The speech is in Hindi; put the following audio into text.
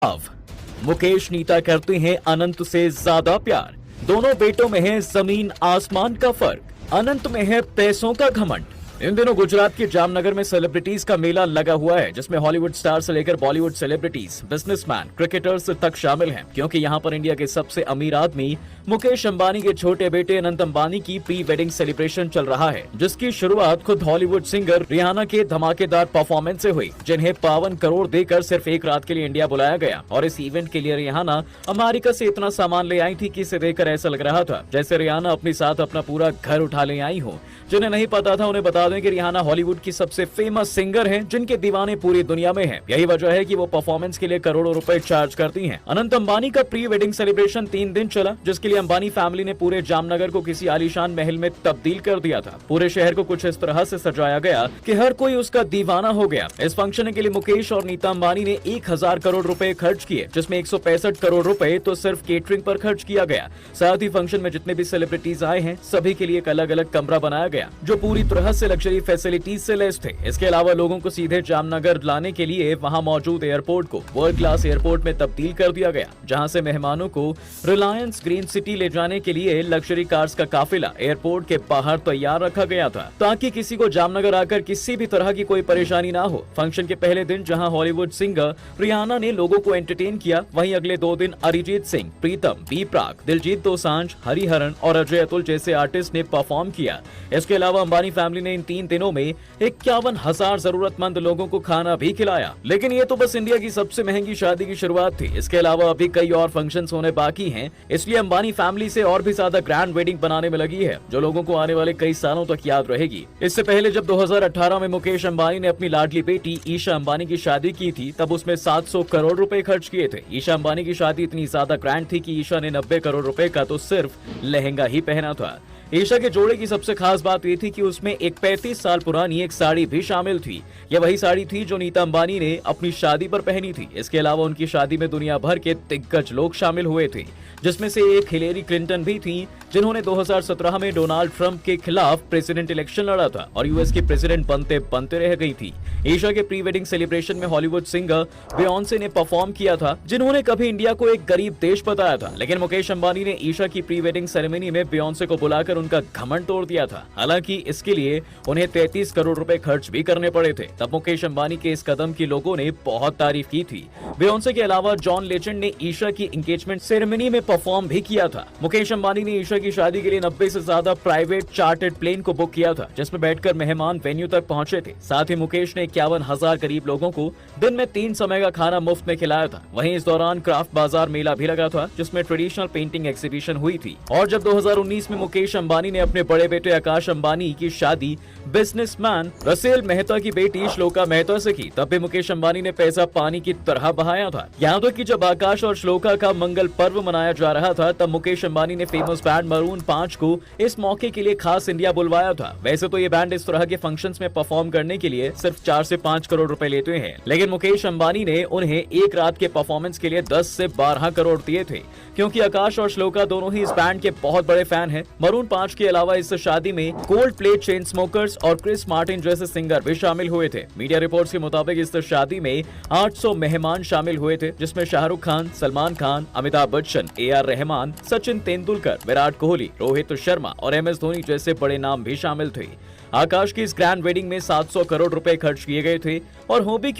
अब मुकेश नीता करते हैं अनंत से ज्यादा प्यार। दोनों बेटों में है जमीन आसमान का फर्क। अनंत में है पैसों का घमंड। इन दिनों गुजरात के जामनगर में सेलिब्रिटीज का मेला लगा हुआ है, जिसमें हॉलीवुड स्टार से लेकर बॉलीवुड सेलिब्रिटीज, बिजनेसमैन, क्रिकेटर्स तक शामिल हैं, क्योंकि यहां पर इंडिया के सबसे अमीर आदमी मुकेश अंबानी के छोटे बेटे अनंत अंबानी की प्री वेडिंग सेलिब्रेशन चल रहा है, जिसकी शुरुआत खुद हॉलीवुड सिंगर रियाना के धमाकेदार परफॉर्मेंस से हुई, जिन्हें 52 करोड़ देकर सिर्फ एक रात के लिए इंडिया बुलाया गया। और इस इवेंट के लिए रियाना अमेरिका से इतना सामान ले आई थी कि इसे देखकर ऐसा लग रहा था जैसे रियाना अपने साथ अपना पूरा घर उठा ले आई हो। जिन्हें नहीं पता था उन्हें बता दें कि रियाना हॉलीवुड की सबसे फेमस सिंगर हैं, जिनके दीवाने पूरी दुनिया में हैं। यही वजह है कि वो परफॉर्मेंस के लिए करोड़ों रुपए चार्ज करती हैं। अनंत अंबानी का प्री वेडिंग सेलिब्रेशन 3 दिन चला, जिसके लिए अंबानी फैमिली ने पूरे जामनगर को किसी आलीशान महल में तब्दील कर दिया था। पूरे शहर को कुछ इस तरह से सजाया गया कि हर कोई उसका दीवाना हो गया। इस फंक्शन के लिए मुकेश और नीता अंबानी ने 1000 करोड़ रुपए खर्च किए, जिसमें 165 करोड़ रुपए तो सिर्फ केटरिंग पर खर्च किया गया। साथ ही फंक्शन में जितने भी सेलिब्रिटीज आए हैं, सभी के लिए एक अलग अलग कमरा बनाया गया, जो पूरी तरह से लग्जरी फैसिलिटीज से लैस थे। इसके अलावा लोगों को सीधे जामनगर लाने के लिए वहां मौजूद एयरपोर्ट को वर्ल्ड क्लास एयरपोर्ट में तब्दील कर दिया गया, जहां से मेहमानों को रिलायंस ग्रीन सिटी ले जाने के लिए लग्जरी कार्स का काफिला एयरपोर्ट के बाहर तैयार रखा गया था, ताकि किसी को जामनगर आकर किसी भी तरह की कोई परेशानी ना हो। फंक्शन के पहले दिन जहां हॉलीवुड सिंगर रियाना ने लोगों को एंटरटेन किया, वहीं अगले 2 दिन अरिजीत सिंह, प्रीतम, बी प्राक, दिलजीत दोसांझ, हरिहरन और अजय अतुल जैसे आर्टिस्ट ने परफॉर्म किया। इसके अलावा अंबानी फैमिली ने इन 3 दिनों में 51,000 जरूरतमंद लोगों को खाना भी खिलाया। लेकिन ये तो बस इंडिया की सबसे महंगी शादी की शुरुआत थी। इसके अलावा अभी कई और फंक्शंस होने बाकी हैं, इसलिए अंबानी फैमिली से और भी ज्यादा ग्रैंड वेडिंग बनाने में लगी है, जो लोगों को आने वाले कई सालों तक याद रहेगी। इससे पहले जब 2018 में मुकेश अंबानी ने अपनी लाडली बेटी ईशा अंबानी की शादी की थी, तब उसमें 700 करोड़ रुपए खर्च किए थे। ईशा अंबानी की शादी इतनी ज्यादा ग्रैंड थी कि ईशा ने 90 करोड़ रुपए का तो सिर्फ लहंगा ही पहना था। ईशा के जोड़े की सबसे खास बात ये थी कि उसमें एक 35 साल पुरानी एक साड़ी भी शामिल थी। यह वही साड़ी थी जो नीता अंबानी ने अपनी शादी पर पहनी थी। इसके अलावा उनकी शादी में दुनिया भर के दिग्गज लोग शामिल हुए थे, जिसमें से एक हिलेरी क्लिंटन भी थी, जिन्होंने 2017 में डोनाल्ड ट्रंप के खिलाफ प्रेसिडेंट इलेक्शन लड़ा था और यूएस की प्रेसिडेंट बनते बनते रह गई थी। ईशा के प्री वेडिंग सेलिब्रेशन में हॉलीवुड सिंगर बियोंसे ने परफॉर्म किया था, जिन्होंने कभी इंडिया को एक गरीब देश बताया था। लेकिन मुकेश अंबानी ने ईशा की प्री वेडिंग सेरेमनी में बियोंसे को बुलाकर उनका घमंड तोड़ दिया था। हालांकि इसके लिए उन्हें 33 करोड़ रुपए खर्च भी करने पड़े थे। तब मुकेश अंबानी के इस कदम की लोगों ने बहुत तारीफ की थी। बियोंसे के अलावा जॉन लेजेंड ने ईशा की एंगेजमेंट सेरेमनी में परफॉर्म भी किया था। मुकेश अंबानी ने ईशा की शादी के लिए 90 से ज्यादा प्राइवेट चार्टर्ड प्लेन को बुक किया था, जिसमें बैठकर मेहमान वेन्यू तक पहुंचे थे। साथ ही मुकेश ने 51,000 करीब लोगों को दिन में 3 समय का खाना मुफ्त में खिलाया था। वहीं इस दौरान क्राफ्ट बाजार मेला भी लगा था, जिसमें ट्रेडिशनल पेंटिंग एग्जीबिशन हुई थी। और जब 2019 में मुकेश अंबानी ने अपने बड़े बेटे आकाश अंबानी की शादी बिजनेसमैन रसेल मेहता की बेटी श्लोका मेहता से की, तब भी मुकेश अंबानी ने पैसा पानी की तरह बहाया था। यहाँ तक कि जब आकाश और श्लोका का मंगल पर्व मनाया जा रहा था, तब मुकेश अंबानी ने फेमस बैंड मरून 5 को इस मौके के लिए खास इंडिया बुलवाया था। वैसे तो ये बैंड इस तरह के फंक्शंस में परफॉर्म करने के लिए सिर्फ 4 से 5 करोड़ रुपए लेते हैं, लेकिन मुकेश अंबानी ने उन्हें एक रात के परफॉर्मेंस के लिए 10 से 12 करोड़ दिए थे, क्योंकि आकाश और श्लोका दोनों ही इस बैंड के बहुत बड़े फैन हैं। मरून 5 के अलावा इस शादी में कोल्ड प्ले, चेन स्मोकर्स और क्रिस मार्टिन जैसे सिंगर भी शामिल हुए थे। मीडिया रिपोर्ट्स के मुताबिक इस शादी में 800 मेहमान शामिल हुए थे, जिसमें शाहरुख खान, सलमान खान, अमिताभ बच्चन, AR रहमान, सचिन तेंदुलकर, विराट कोहली, रोहित शर्मा और MS धोनी जैसे बड़े नाम भी शामिल थे। आकाश की इस ग्रैंड वेडिंग में 700 करोड़ रुपए खर्च किए गए थे और हो भी क्यों